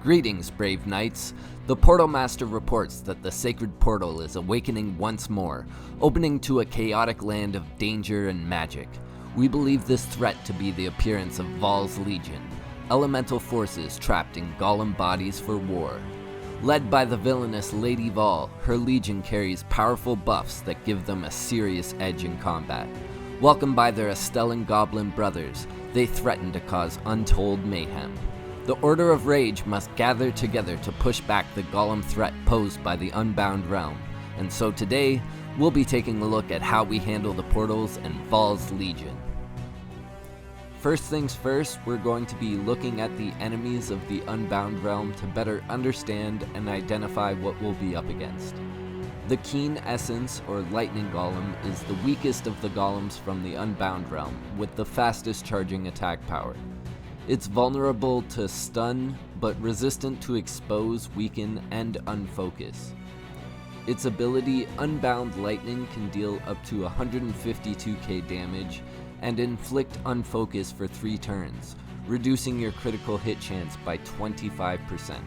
Greetings, brave knights. The Portal Master reports that the sacred portal is awakening once more, opening to a chaotic land of danger and magic. We believe this threat to be the appearance of Val's Legion, elemental forces trapped in golem bodies for war. Led by the villainous Lady Val, her legion carries powerful buffs that give them a serious edge in combat. Welcomed by their Astellan Goblin brothers, they threaten to cause untold mayhem. The Order of Rage must gather together to push back the golem threat posed by the Unbound Realm, and so today, we'll be taking a look at how we handle the portals and Val's Legion. First things first, we're going to be looking at the enemies of the Unbound Realm to better understand and identify what we'll be up against. The Keen Essence, or Lightning Golem, is the weakest of the golems from the Unbound Realm, with the fastest charging attack power. It's vulnerable to stun, but resistant to expose, weaken, and unfocus. Its ability, Unbound Lightning, can deal up to 152k damage and inflict unfocus for 3 turns, reducing your critical hit chance by 25%.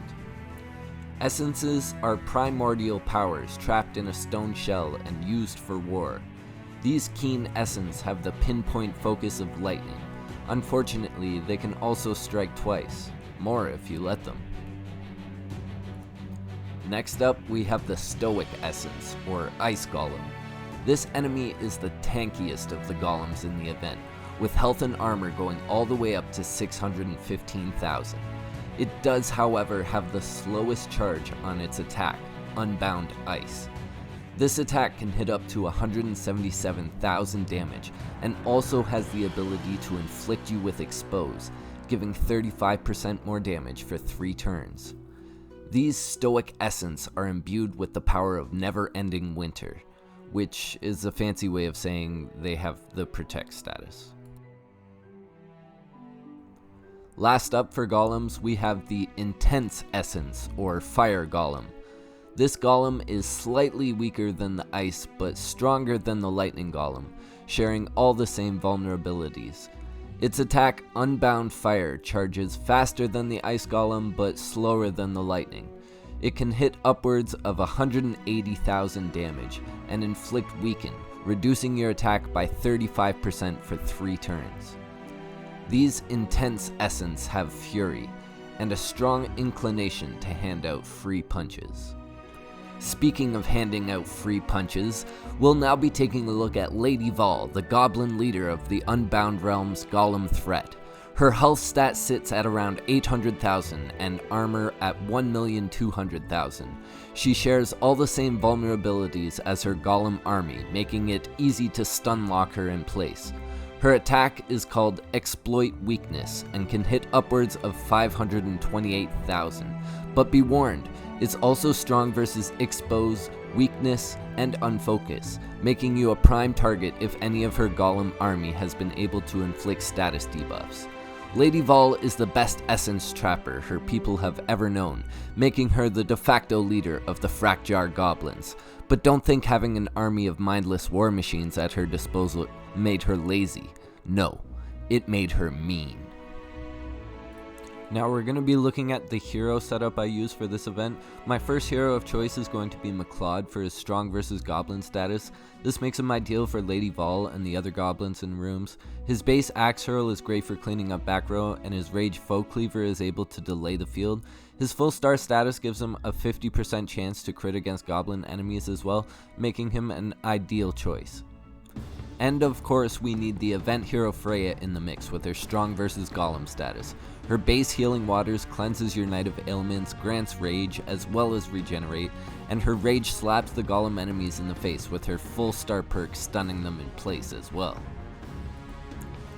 Essences are primordial powers trapped in a stone shell and used for war. These Keen Essence have the pinpoint focus of lightning. Unfortunately, they can also strike twice, more if you let them. Next up, we have the Stoic Essence, or Ice Golem. This enemy is the tankiest of the golems in the event, with health and armor going all the way up to 615,000. It does, however, have the slowest charge on its attack, Unbound Ice. This attack can hit up to 177,000 damage, and also has the ability to inflict you with Expose, giving 35% more damage for 3 turns. These Stoic Essence are imbued with the power of never-ending winter, which is a fancy way of saying they have the Protect status. Last up for golems, we have the Intense Essence, or Fire Golem. This golem is slightly weaker than the ice, but stronger than the lightning golem, sharing all the same vulnerabilities. Its attack, Unbound Fire, charges faster than the ice golem, but slower than the lightning. It can hit upwards of 180,000 damage and inflict weaken, reducing your attack by 35% for 3 turns. These Intense Essence have Fury, and a strong inclination to hand out free punches. Speaking of handing out free punches, we'll now be taking a look at Lady Val, the goblin leader of the Unbound Realm's golem threat. Her health stat sits at around 800,000 and armor at 1,200,000. She shares all the same vulnerabilities as her golem army, making it easy to stun lock her in place. Her attack is called Exploit Weakness and can hit upwards of 528,000, but be warned, it's also strong versus Expose, Weakness, and Unfocus, making you a prime target if any of her golem army has been able to inflict status debuffs. Lady Val is the best essence trapper her people have ever known, making her the de facto leader of the Frackjar Goblins. But don't think having an army of mindless war machines at her disposal made her lazy. No, it made her mean. Now we're going to be looking at the hero setup I use for this event. My first hero of choice is going to be McLeod for his strong versus goblin status. This makes him ideal for Lady Val and the other goblins in rooms. His base axe hurl is great for cleaning up back row, and his rage foe cleaver is able to delay the field. His full star status gives him a 50% chance to crit against goblin enemies as well, making him an ideal choice. And of course, we need the event hero Freya in the mix with her strong versus golem status. Her base healing waters cleanses your Knight of Ailments, grants rage as well as regenerate, and her rage slaps the golem enemies in the face with her full star perk stunning them in place as well.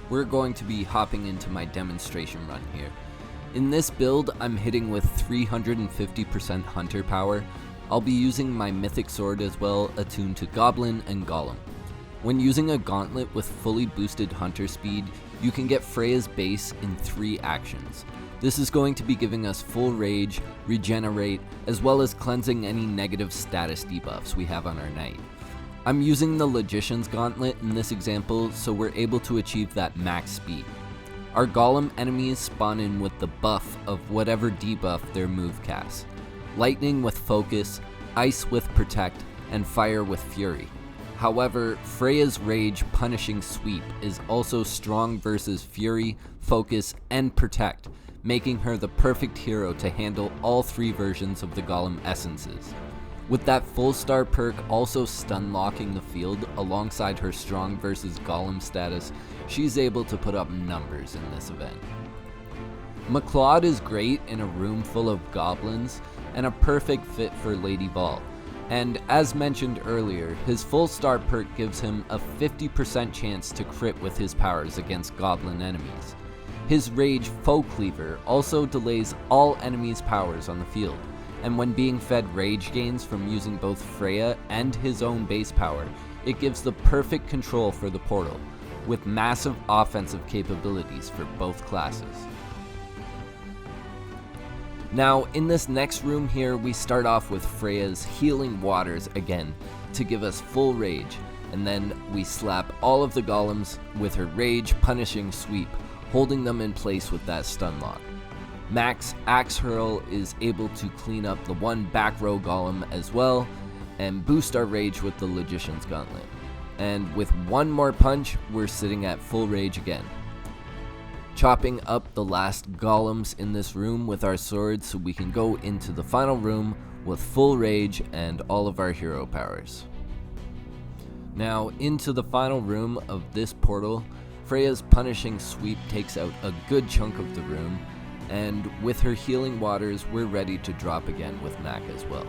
We're going to be hopping into my demonstration run here. In this build, I'm hitting with 350% hunter power. I'll be using my mythic sword as well, attuned to goblin and golem. When using a gauntlet with fully boosted hunter speed, you can get Freya's base in 3 actions. This is going to be giving us full rage, regenerate, as well as cleansing any negative status debuffs we have on our knight. I'm using the Logician's Gauntlet in this example, so we're able to achieve that max speed. Our Golem enemies spawn in with the buff of whatever debuff their move casts. Lightning with Focus, Ice with Protect, and Fire with Fury. However, Freya's Rage Punishing Sweep is also strong versus Fury, Focus, and Protect, making her the perfect hero to handle all 3 versions of the Golem essences. With that full star perk also stun locking the field alongside her strong versus Golem status, she's able to put up numbers in this event. McCloud is great in a room full of goblins and a perfect fit for Lady Vol. And as mentioned earlier, his full star perk gives him a 50% chance to crit with his powers against goblin enemies. His Rage Foe Cleaver also delays all enemies' powers on the field, and when being fed rage gains from using both Freya and his own base power, it gives the perfect control for the portal, with massive offensive capabilities for both classes. Now, in this next room here, we start off with Freya's Healing Waters again to give us full rage, and then we slap all of the golems with her Rage Punishing Sweep, holding them in place with that stun lock. Max Axe Hurl is able to clean up the one back row golem as well, and boost our rage with the Logician's Gauntlet. And with one more punch, we're sitting at full rage again. Chopping up the last golems in this room with our swords so we can go into the final room with full rage and all of our hero powers. Now, into the final room of this portal, Freya's Punishing Sweep takes out a good chunk of the room, and with her Healing Waters, we're ready to drop again with Mac as well.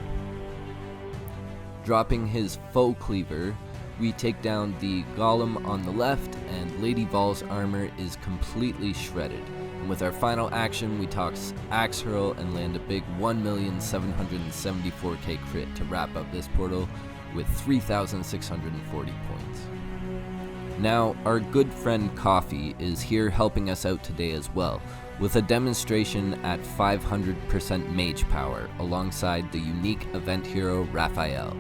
Dropping his Foe Cleaver, we take down the Golem on the left, and Lady Vol's armor is completely shredded. And with our final action, we toss Axe Hurl and land a big 1,774k crit to wrap up this portal with 3,640 points. Now, our good friend Coffee is here helping us out today as well, with a demonstration at 500% mage power alongside the unique event hero Rafael.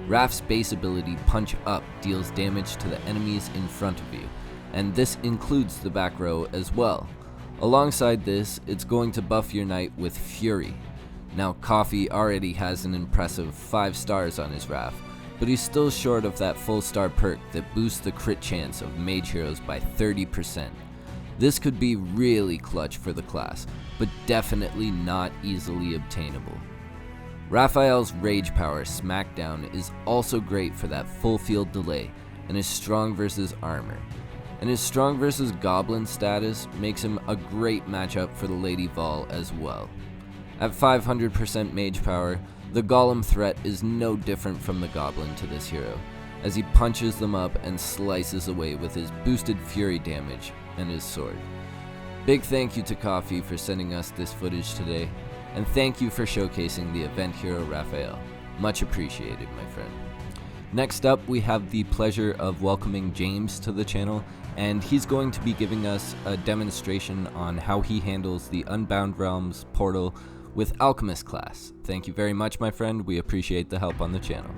Raf's base ability Punch Up deals damage to the enemies in front of you, and this includes the back row as well. Alongside this, it's going to buff your knight with Fury. Now, Coffee already has an impressive 5 stars on his Raf, but he's still short of that full star perk that boosts the crit chance of mage heroes by 30%. This could be really clutch for the class, but definitely not easily obtainable. Raphael's Rage Power Smackdown is also great for that full field delay, and is strong versus armor. And his strong versus goblin status makes him a great matchup for the Lady Vol as well. At 500% mage power, the golem threat is no different from the goblin to this hero, as he punches them up and slices away with his boosted fury damage and his sword. Big thank you to Coffee for sending us this footage today, and thank you for showcasing the event hero Rafael. Much appreciated, my friend. Next up, we have the pleasure of welcoming Jamez to the channel, and he's going to be giving us a demonstration on how he handles the Unbound Realms portal with Alchemist class. Thank you very much, my friend. We appreciate the help on the channel.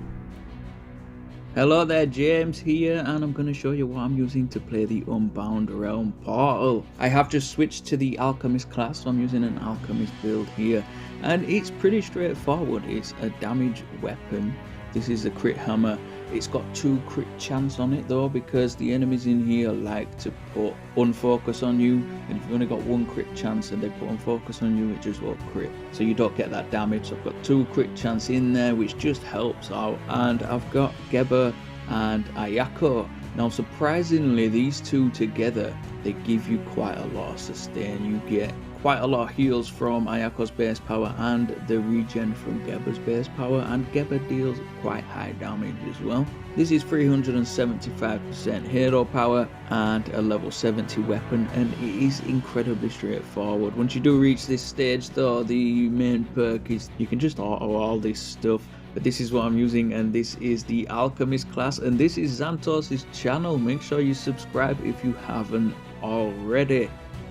Hello there, James here, and I'm going to show you what I'm using to play the Unbound Realm portal. I have just switched to the Alchemist class, so I'm using an Alchemist build here, and it's pretty straightforward. It's a damage weapon. This is a crit hammer. It's got 2 crit chance on it though, because the enemies in here like to put unfocus on you, and if you've only got 1 crit chance and they put unfocus on you, it just won't crit, so you don't get that damage. So I've got 2 crit chance in there, which just helps out. And I've got Geba and Ayako. Now surprisingly, these 2 together, they give you quite a lot of sustain. You get quite a lot of heals from Ayako's base power and the regen from Geba's base power, and Geba deals quite high damage as well. This is 375% hero power and a level 70 weapon, and it is incredibly straightforward. Once you do reach this stage though, the main perk is you can just auto all this stuff, but this is what I'm using, and this is the Alchemist class, and this is Xantos' channel. Make sure you subscribe if you haven't already.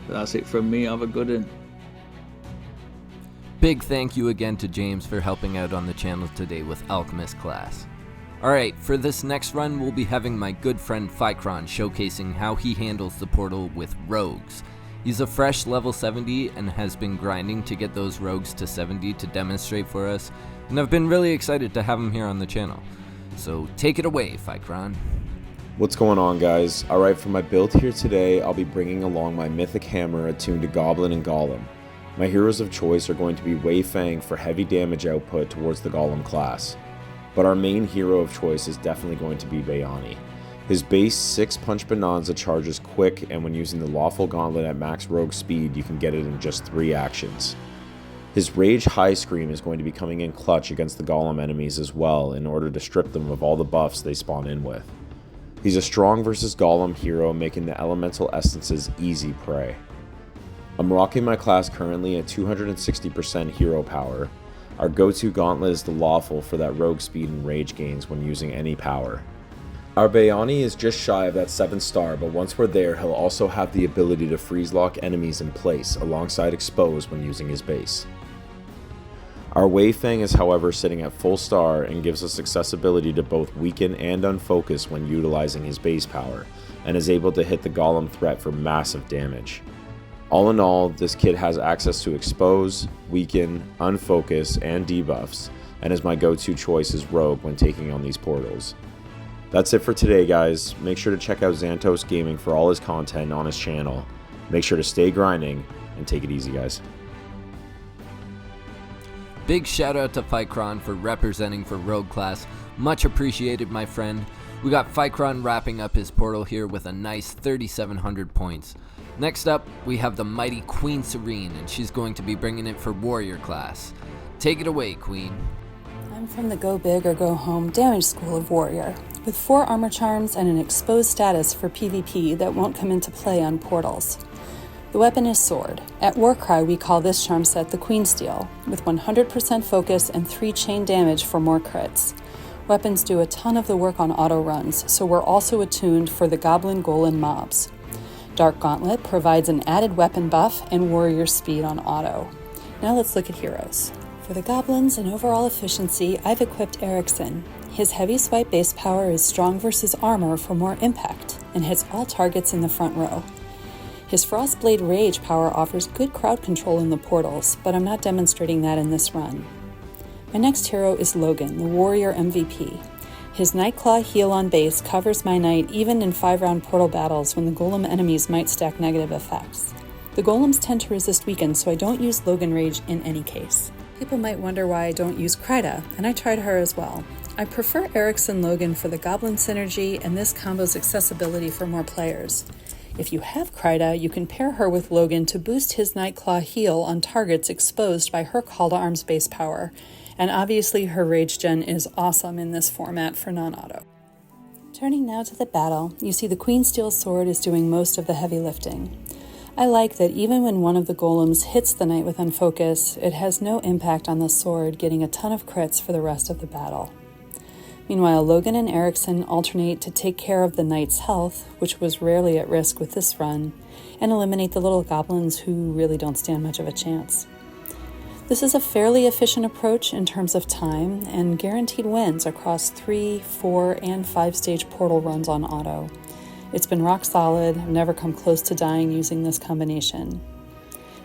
That's it from me. Have a good one. Big thank you again to James for helping out on the channel today with Alchemist class. Alright, for this next run we'll be having my good friend Ficron showcasing how he handles the portal with rogues. He's a fresh level 70 and has been grinding to get those rogues to 70 to demonstrate for us, and I've been really excited to have him here on the channel. So take it away, Ficron. What's going on, guys? Alright, for my build here today, I'll be bringing along my mythic hammer attuned to Goblin and Golem. My heroes of choice are going to be Wei Fang for heavy damage output towards the Golem class. But our main hero of choice is definitely going to be Bayani. His base 6-punch Bonanza charges quick, and when using the Lawful Gauntlet at max rogue speed, you can get it in just 3 actions. His Rage High Scream is going to be coming in clutch against the Golem enemies as well in order to strip them of all the buffs they spawn in with. He's a strong versus Golem hero, making the elemental essences easy prey. I'm rocking my class currently at 260% hero power. Our go-to gauntlet is the Lawful for that rogue speed and rage gains when using any power. Our Bayani is just shy of that 7-star, but once we're there, he'll also have the ability to freeze lock enemies in place alongside Expose when using his base. Our Wei Fang is however sitting at full star and gives us accessibility to both weaken and unfocus when utilizing his base power, and is able to hit the Golem threat for massive damage. All in all, this kid has access to Expose, Weaken, Unfocus, and debuffs, and is my go-to choice as rogue when taking on these portals. That's it for today, guys. Make sure to check out Xantos Gaming for all his content on his channel. Make sure to stay grinding, and take it easy, guys. Big shout out to Ficron for representing for Rogue class. Much appreciated, my friend. We got Ficron wrapping up his portal here with a nice 3,700 points. Next up, we have the mighty Queen Serene, and she's going to be bringing it for Warrior class. Take it away, Queen. I'm from the Go Big or Go Home damage school of Warrior, with 4 armor charms and an exposed status for PvP that won't come into play on portals. The weapon is Sword. At Warcry, we call this charm set the Queen Steel, with 100% focus and 3 chain damage for more crits. Weapons do a ton of the work on auto runs, so we're also attuned for the Goblin Golem mobs. Dark Gauntlet provides an added weapon buff and warrior speed on auto. Now let's look at heroes. For the goblins and overall efficiency, I've equipped Erickson. His heavy swipe base power is strong versus armor for more impact, and hits all targets in the front row. His Frostblade Rage power offers good crowd control in the portals, but I'm not demonstrating that in this run. My next hero is Logan, the warrior MVP. His Nightclaw heal on base covers my knight even in 5-round portal battles when the golem enemies might stack negative effects. The golems tend to resist weaken, so I don't use Logan Rage in any case. People might wonder why I don't use Kryda, and I tried her as well. I prefer Erickson Logan for the goblin synergy and this combo's accessibility for more players. If you have Kryda, you can pair her with Logan to boost his Nightclaw heal on targets exposed by her Call to Arms base power, and obviously her Rage Gen is awesome in this format for non-auto. Turning now to the battle, you see the Queen Steel Sword is doing most of the heavy lifting. I like that even when one of the golems hits the knight with Unfocus, it has no impact on the sword, getting a ton of crits for the rest of the battle. Meanwhile, Logan and Erickson alternate to take care of the knight's health, which was rarely at risk with this run, and eliminate the little goblins who really don't stand much of a chance. This is a fairly efficient approach in terms of time, and guaranteed wins across 3, 4, and 5-stage portal runs on auto. It's been rock solid. I've never come close to dying using this combination.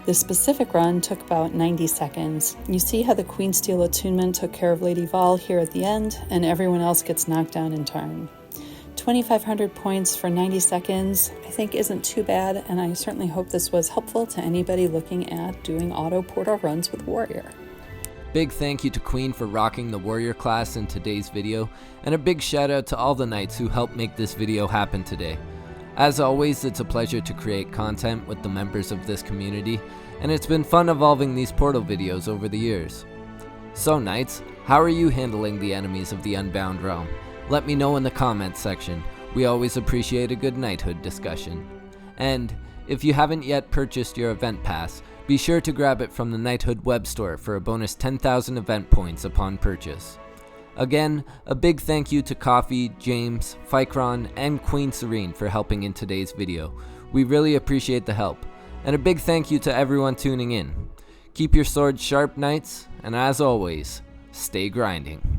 This specific run took about 90 seconds. You see how the Queen Steel attunement took care of Lady Vol here at the end, and everyone else gets knocked down in turn. 2,500 points for 90 seconds I think isn't too bad, and I certainly hope this was helpful to anybody looking at doing auto portal runs with Warrior. Big thank you to Queen for rocking the Warrior class in today's video, and a big shout out to all the knights who helped make this video happen today. As always, it's a pleasure to create content with the members of this community, and it's been fun evolving these portal videos over the years. So knights, how are you handling the enemies of the Unbound Realm? Let me know in the comments section. We always appreciate a good Knighthood discussion. And if you haven't yet purchased your event pass, be sure to grab it from the Knighthood web store for a bonus 10,000 event points upon purchase. Again, a big thank you to Coffee, James, Ficron, and Queen Serene for helping in today's video. We really appreciate the help. And a big thank you to everyone tuning in. Keep your swords sharp, knights, and as always, stay grinding.